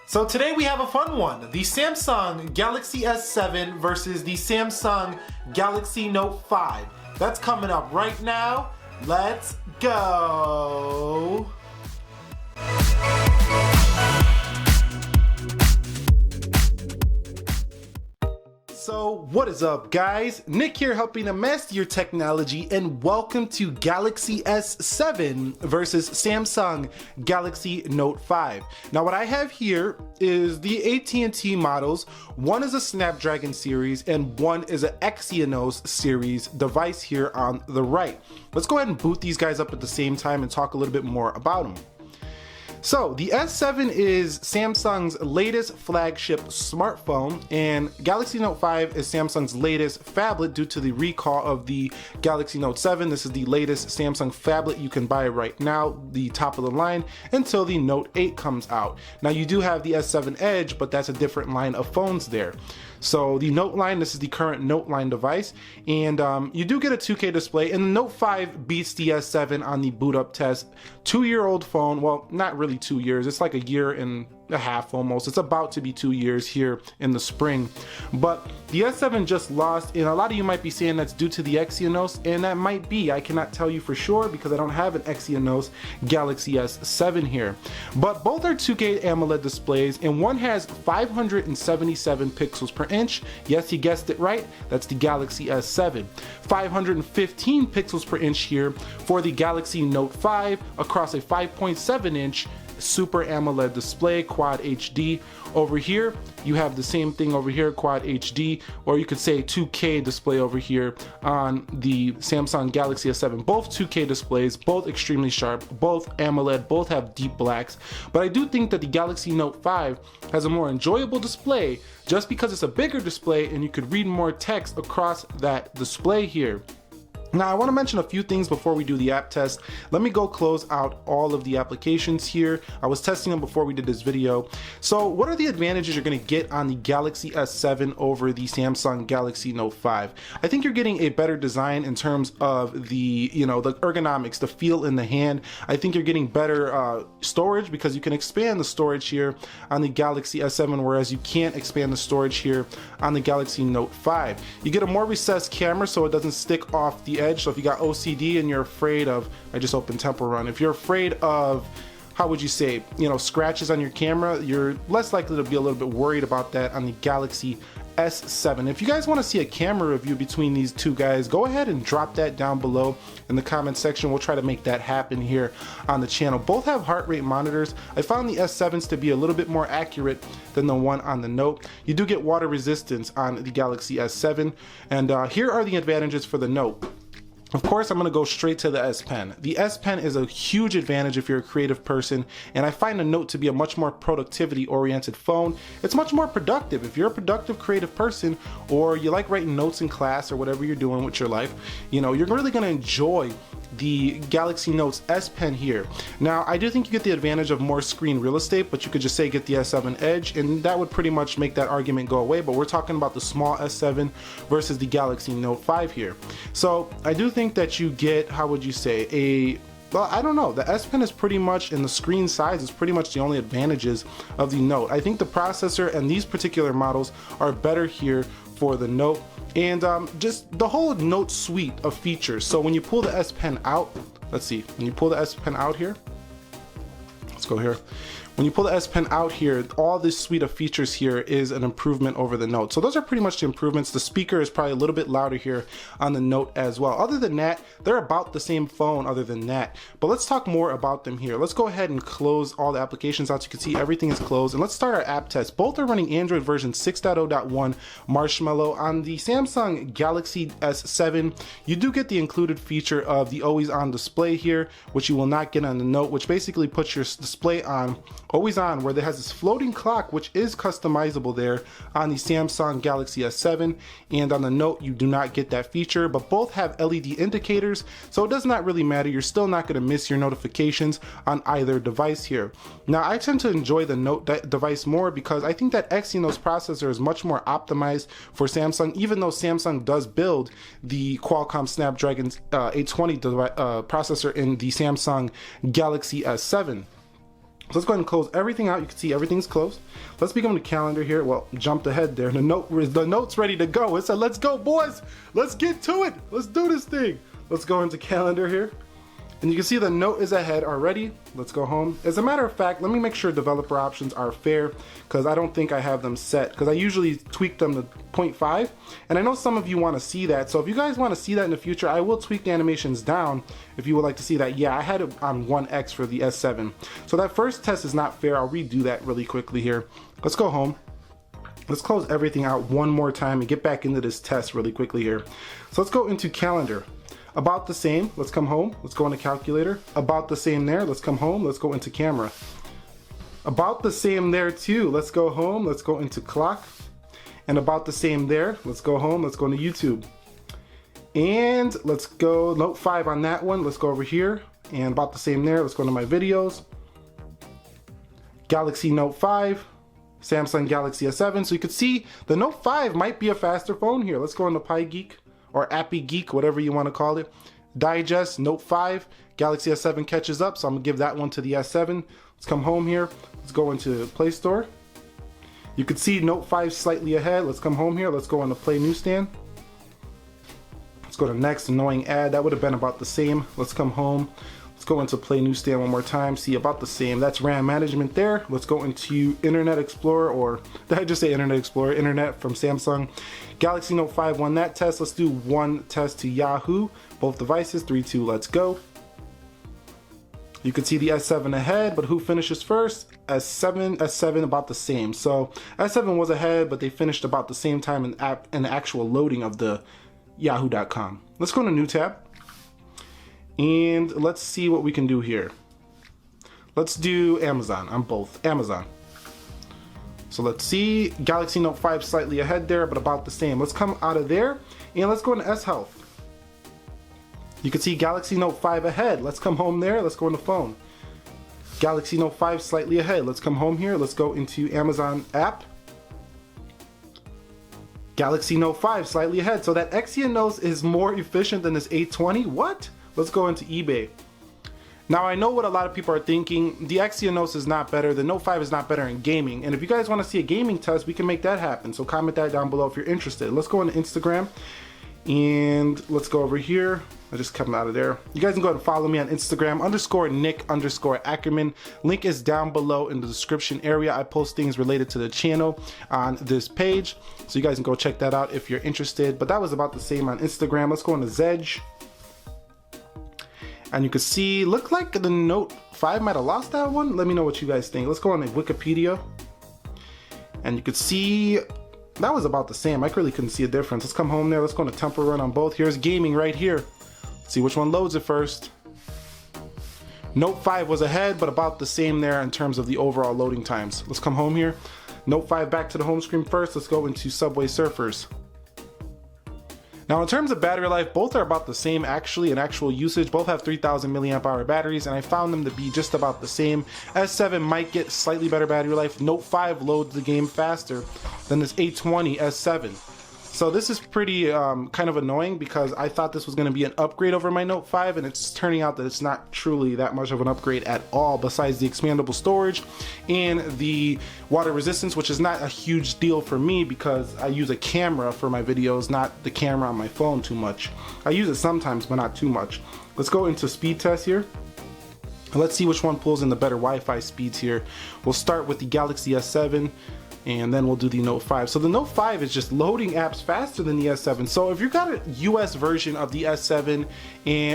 So today we have a fun one. The Samsung Galaxy S7 versus the Samsung Galaxy Note 5. That's coming up right now. Let's go. So what is up, guys? Nick here, helping to master your technology, and welcome to Galaxy S7 versus Samsung Galaxy Note 5. Now what I have here is the AT&T models. One is a Snapdragon series and one is an Exynos series device here on the right. Let's go ahead and boot these guys up at the same time and talk a little bit more about them. So the S7 is Samsung's latest flagship smartphone, and Galaxy Note 5 is Samsung's latest phablet due to the recall of the Galaxy Note 7. This is the latest Samsung phablet you can buy right now, the top of the line, until the Note 8 comes out. Now you do have the S7 Edge, but that's a different line of phones there. So the Note line, this is the current Note line device, and you do get a 2K display, and the Note 5 beats the S7 on the boot up test. 2-year-old phone, well, not really 2 years, it's like a year and a half almost. It's about to be 2 years here in the spring. But the S7 just lost, and a lot of you might be saying that's due to the Exynos, and that might be. I cannot tell you for sure because I don't have an Exynos Galaxy S7 here. But both are 2K AMOLED displays, and one has 577 pixels per inch. Yes, you guessed it right. That's the Galaxy S7. 515 pixels per inch here for the Galaxy Note 5 across a 5.7 inch Super AMOLED display, Quad HD. Over here you have the same thing over here, Quad HD, or you could say 2K display over here on the Samsung Galaxy S7. Both 2K displays, both extremely sharp, both AMOLED, both have deep blacks. But I do think that the Galaxy Note 5 has a more enjoyable display just because it's a bigger display and you could read more text across that display here. Now I want to mention a few things before we do the app test. Let me go close out all of the applications here. I was testing them before we did this video. So what are the advantages you're going to get on the Galaxy S7 over the Samsung Galaxy Note 5? I think you're getting a better design in terms of the, the ergonomics, the feel in the hand. I think you're getting better storage because you can expand the storage here on the Galaxy S7, whereas you can't expand the storage here on the Galaxy Note 5. You get a more recessed camera so it doesn't stick off the edge. So if you got OCD and you're afraid of, I just opened Temple Run, if you're afraid of, how would you say, scratches on your camera, you're less likely to be a little bit worried about that on the Galaxy S7. If you guys want to see a camera review between these two guys, go ahead and drop that down below in the comment section. We'll try to make that happen here on the channel. Both have heart rate monitors. I found the S7s to be a little bit more accurate than the one on the Note. You do get water resistance on the Galaxy S7, and here are the advantages for the Note. Of course, I'm going to go straight to the S Pen. The S Pen is a huge advantage if you're a creative person, and I find the Note to be a much more productivity-oriented phone. It's much more productive. If you're a productive, creative person, or you like writing notes in class or whatever you're doing with your life, you're really going to enjoy the Galaxy Note's S Pen here. Now, I do think you get the advantage of more screen real estate, but you could just say get the S7 Edge, and that would pretty much make that argument go away. But we're talking about the small S7 versus the Galaxy Note 5 here. So I do think that you get, how would you say, well, I don't know. The S Pen is pretty much, and the screen size is pretty much the only advantages of the Note. I think the processor and these particular models are better here for the Note, and just the whole Note suite of features. So when you pull the S Pen out, let's see, when you pull the S Pen out here, let's go here. When you pull the S Pen out here, all this suite of features here is an improvement over the Note. So those are pretty much the improvements. The speaker is probably a little bit louder here on the Note as well. Other than that, they're about the same phone other than that. But let's talk more about them here. Let's go ahead and close all the applications out. So you can see everything is closed. And let's start our app test. Both are running Android version 6.0.1 Marshmallow. On the Samsung Galaxy S7, you do get the included feature of the always on display here, which you will not get on the Note, which basically puts your display on always on, where there has this floating clock which is customizable there on the Samsung Galaxy S7, and on the Note you do not get that feature. But both have LED indicators, so it does not really matter. You're still not going to miss your notifications on either device here. Now I tend to enjoy the Note device more because I think that Exynos processor is much more optimized for Samsung, even though Samsung does build the Qualcomm Snapdragon 820 processor in the Samsung Galaxy S7. So let's go ahead and close everything out. You can see everything's closed. Let's become the calendar here. Well, jumped ahead there. The note's ready to go. It said, let's go, boys. Let's get to it. Let's do this thing. Let's go into calendar here. And you can see the note is ahead already. Let's go home. As a matter of fact, let me make sure developer options are fair, because I don't think I have them set, because I usually tweak them to 0.5. And I know some of you want to see that. So if you guys want to see that in the future, I will tweak the animations down if you would like to see that. Yeah, I had it on 1x for the S7. So that first test is not fair. I'll redo that really quickly here. Let's go home. Let's close everything out one more time and get back into this test really quickly here. So let's go into calendar. About the same, let's come home, let's go into calculator. About the same there, let's come home, let's go into camera. About the same there too, let's go home, let's go into clock. And about the same there, let's go home, let's go into YouTube. And let's go note 5 on that one, let's go over here. And about the same there, let's go into my videos. Galaxy Note 5, Samsung Galaxy S7. So you can see the Note 5 might be a faster phone here. Let's go into Pi Geek, or Appy Geek, whatever you want to call it. Digest, Note 5, Galaxy S7 catches up, so I'm gonna give that one to the S7. Let's come home here. Let's go into Play Store. You can see Note 5 slightly ahead. Let's come home here. Let's go into Play Newsstand. Let's go to next, annoying ad. That would have been about the same. Let's come home. Let's go into Play Newsstand one more time. See, about the same. That's RAM management there. Let's go into Internet Explorer, or did I just say Internet Explorer? Internet from Samsung. Galaxy Note 5 won that test. Let's do one test to Yahoo. Both devices, 3, 2, let's go. You can see the S7 ahead, but who finishes first? S7 about the same. So S7 was ahead, but they finished about the same time in the actual loading of the yahoo.com. Let's go to new tab. And let's see what we can do here. Let's do Amazon on both. Amazon. So let's see, Galaxy Note 5 slightly ahead there, but about the same. Let's come out of there and let's go into S Health. You can see Galaxy Note 5 ahead. Let's come home there. Let's go into phone. Galaxy Note 5 slightly ahead. Let's come home here. Let's go into Amazon app. Galaxy Note 5 slightly ahead. So that Exynos is more efficient than this A20. What? Let's go into eBay. Now I know what a lot of people are thinking. The Exynos is not better. The Note 5 is not better in gaming. And if you guys want to see a gaming test, we can make that happen. So comment that down below if you're interested. Let's go into Instagram. And let's go over here. I just come out of there. You guys can go ahead and follow me on Instagram, _Nick_Ackerman. Link is down below in the description area. I post things related to the channel on this page. So you guys can go check that out if you're interested. But that was about the same on Instagram. Let's go into Zedge. And you can see, look like the Note 5 might have lost that one. Let me know what you guys think. Let's go on to Wikipedia. And you can see that was about the same. I really couldn't see a difference. Let's come home there. Let's go into Temple Run on both. Here's gaming right here. Let's see which one loads it first. Note 5 was ahead, but about the same there in terms of the overall loading times. Let's come home here. Note 5 back to the home screen first. Let's go into Subway Surfers. Now in terms of battery life, both are about the same actually in actual usage. Both have 3000 milliamp hour batteries, and I found them to be just about the same. S7 might get slightly better battery life. Note 5 loads the game faster than this A20 S7. So this is pretty kind of annoying, because I thought this was going to be an upgrade over my Note 5, and it's turning out that it's not truly that much of an upgrade at all, besides the expandable storage and the water resistance, which is not a huge deal for me because I use a camera for my videos, not the camera on my phone too much. I use it sometimes, but not too much. Let's go into speed test here. Let's see which one pulls in the better Wi-Fi speeds here. We'll start with the Galaxy S7. And then we'll do the Note 5. So the Note 5 is just loading apps faster than the S7. So if you've got a US version of the S7,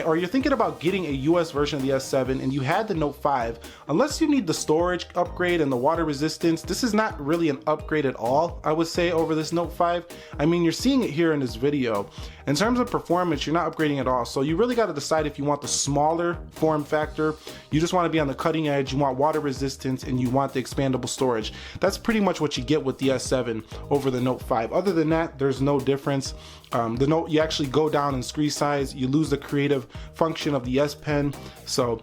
or you're thinking about getting a US version of the S7 and you had the Note 5, unless you need the storage upgrade and the water resistance, this is not really an upgrade at all, I would say, over this Note 5. I mean, you're seeing it here in this video. In terms of performance, you're not upgrading at all. So you really got to decide if you want the smaller form factor, you just want to be on the cutting edge, you want water resistance, and you want the expandable storage. That's pretty much what you get with the S7 over the Note 5. Other than that, there's no difference. The Note, you actually go down in screen size, you lose the creative function of the S Pen. So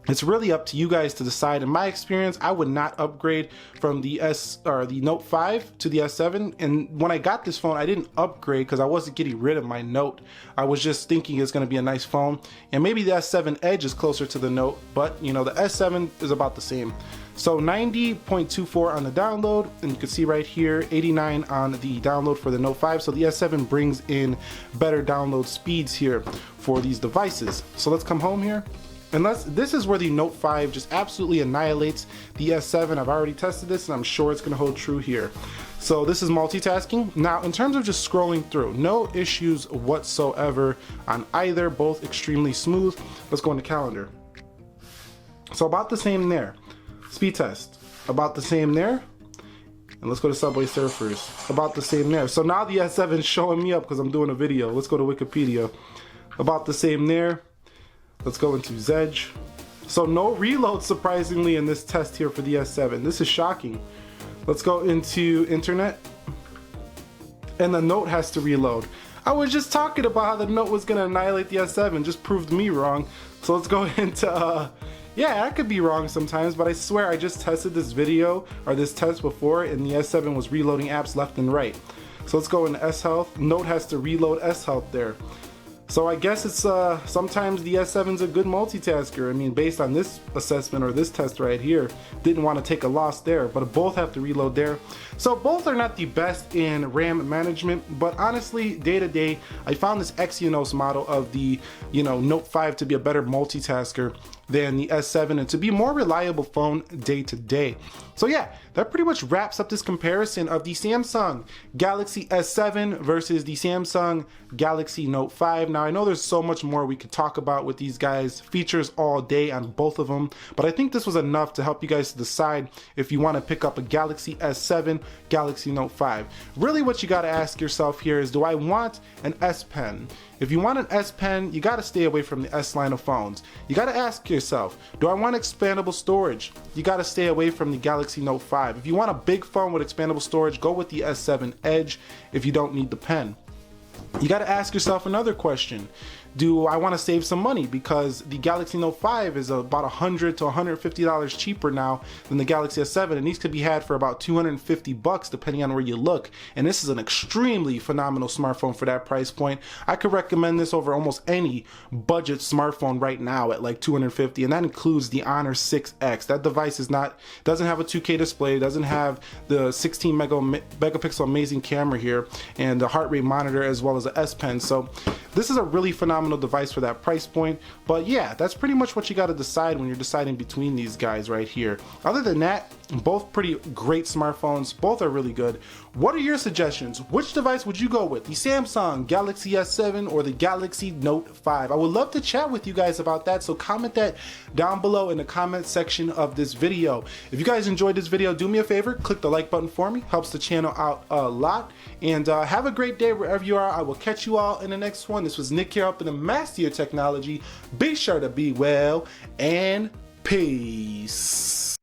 It's really up to you guys to decide. In my experience, I would not upgrade from the the Note 5 to the S7. And when I got this phone, I didn't upgrade because I wasn't getting rid of my Note. I was just thinking it's going to be a nice phone, and maybe the S7 Edge is closer to the Note, but you know, the S7 is about the same. So 90.24 on the download, and you can see right here 89 on the download for the Note 5. So the S7 brings in better download speeds here for these devices. So let's come home here. Unless this is where the Note 5 just absolutely annihilates the S7. I've already tested this and I'm sure it's going to hold true here. So this is multitasking. Now in terms of just scrolling through, no issues whatsoever on either, both extremely smooth. Let's go into calendar. So about the same there. Speed test, about the same there. And let's go to Subway Surfers, about the same there. So now the S7 is showing me up because I'm doing a video. Let's go to Wikipedia, about the same there. Let's go into Zedge. So no reload, surprisingly, in this test here for the S7. This is shocking. Let's go into internet. And the Note has to reload. I was just talking about how the Note was gonna annihilate the S7, just proved me wrong. So let's go into, yeah, I could be wrong sometimes, but I swear I just tested this video, or this test before, and the S7 was reloading apps left and right. So let's go into S Health. Note has to reload S Health there. So I guess it's sometimes the S7's a good multitasker. I mean, based on this assessment or this test right here, didn't want to take a loss there, but both have to reload there. So both are not the best in RAM management, but honestly, day to day, I found this Exynos model of the, you know, Note 5 to be a better multitasker than the S7 and to be more reliable phone day to day. So yeah, that pretty much wraps up this comparison of the Samsung Galaxy S7 versus the Samsung Galaxy Note 5. Now I know there's so much more we could talk about with these guys, features all day on both of them, but I think this was enough to help you guys decide if you want to pick up a Galaxy S7, Galaxy Note 5. Really what you got to ask yourself here is, do I want an S Pen? If you want an S Pen, you got to stay away from the S line of phones. You got to ask yourself, do I want expandable storage? You got to stay away from the Galaxy Note 5. If you want a big phone with expandable storage, go with the S7 Edge if you don't need the pen. You got to ask yourself another question. Do I want to save some money? Because the Galaxy Note 5 is about $100 to $150 cheaper now than the Galaxy S7, and these could be had for about $250 depending on where you look. And this is an extremely phenomenal smartphone for that price point. I could recommend this over almost any budget smartphone right now at like $250, and that includes the Honor 6X. That device doesn't have a 2K display, doesn't have the 16 megapixel amazing camera here, and the heart rate monitor as well as a S Pen. So this is a really phenomenal device for that price point. But yeah, that's pretty much what you got to decide when you're deciding between these guys right here. Other than that, both pretty great smartphones. Both are really good. What are your suggestions? Which device would you go with? The Samsung Galaxy S7 or the Galaxy Note 5? I would love to chat with you guys about that, so comment that down below in the comment section of this video. If you guys enjoyed this video, do me a favor, click the like button for me. Helps the channel out a lot. And have a great day wherever you are. I will catch you all in the next one. This was Nick here, helping to master your technology. Be sure to be well, and peace.